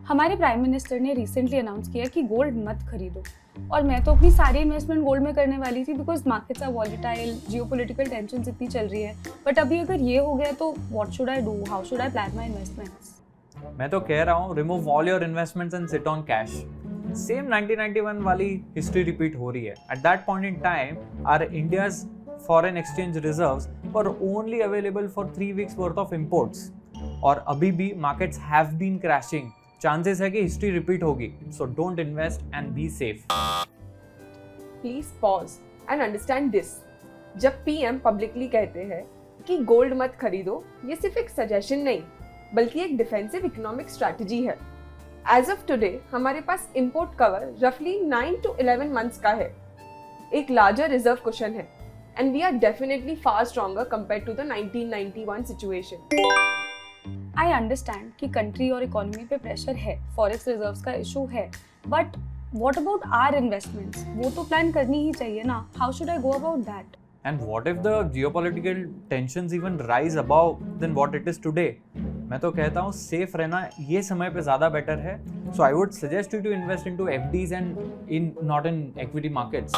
हमारे prime minister ने recently announce किया कि गोल्ड मत खरीदो और मैं तो अपनी सारी इन्वेस्टमेंट गोल्ड में करने वाली थी because markets are volatile, geopolitical tension इतनी चल रही है। बट अभी अगर ये हो गया तो what should I do, how should I plan my investments? मैं तो कह रहा हूँ remove all your investments and sit on cash. Same 1991 वाली हिस्ट्री रिपीट हो रही है। At that point in time our India's foreign exchange reserves were only available for 3 weeks worth of imports और अभी भी markets have been crashing. Chances है कि history repeat होगी, so don't invest and be safe. Please pause and understand this. जब PM publicly कहते हैं कि गोल्ड मत खरीदो, ये सिर्फ एक सजेशन नहीं बल्कि एक डिफेंसिव इकोनॉमिक स्ट्रैटेजी है। एज ऑफ टुडे हमारे पास इंपोर्ट कवर रफली 9 to 11 months का है, एक लार्जर रिजर्व कुशन है and we are definitely far stronger compare to the 1991 सिचुएशन। आई अंडरस्टैंड कि कंट्री और इकोनॉमी पे प्रेशर है, फॉरेक्स रिजर्व्स का इशू है, but what about our investments? वो तो प्लान करनी ही चाहिए ना। How should I go about that? And what if the geopolitical tensions even rise above than what it is today? मैं तो कहता हूँ सेफ रहना ये समय पे ज़्यादा बेटर है। So I would suggest you to invest into FDs and not in equity markets.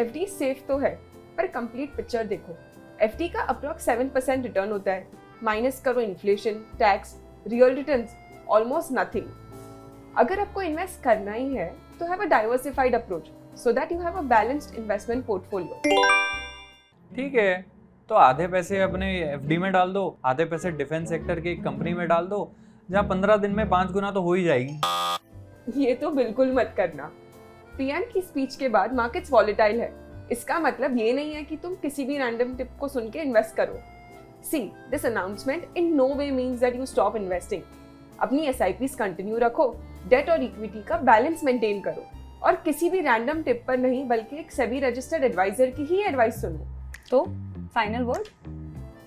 FD safe तो है पर कंप्लीट पिक्चर देखो। FD का अप्रॉक्स 7% रिटर्न होता है, माइनस करो inflation, tax, real returns almost nothing. अगर आपको इन्वेस्ट करना ही है तो have a diversified approach so that you have a balanced investment portfolio. ठीक है, तो आधे पैसे अपने FD में डाल दो, आधे पैसे डिफेंस सेक्टर की एक कंपनी में डाल दो, जहाँ 15 दिन में 5 गुना तो हो ही जाएगी। ये तो बिल्कुल मत करना। पीएम की स्पीच के बाद मार्केट्स वॉलेटाइल है, इसका मतलब ये नहीं है कि तुम किसी भी रैंडम टिप को सुन के इन्वेस्ट करो। See, this announcement in no way means that you stop investing. अपनी SIPs कंटिन्यू रखो, डेट और इक्विटी का बैलेंस मेंटेन करो और किसी भी रैंडम टिप पर नहीं बल्कि एक सेबी रजिस्टर्ड एडवाइजर की ही एडवाइस सुनो। तो फाइनल वर्ड?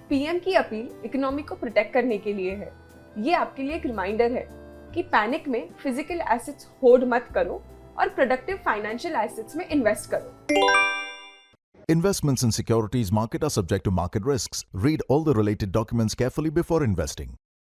पीएम की अपील इकोनॉमी को प्रोटेक्ट करने के लिए है। ये आपके लिए एक रिमाइंडर है कि पैनिक में फिजिकल एसेट्स होल्ड मत करो और प्रोडक्टिव फाइनेंशियल एसेट्स में इन्वेस्ट करो। Investments in securities market are subject to market risks. Read all the related documents carefully before investing.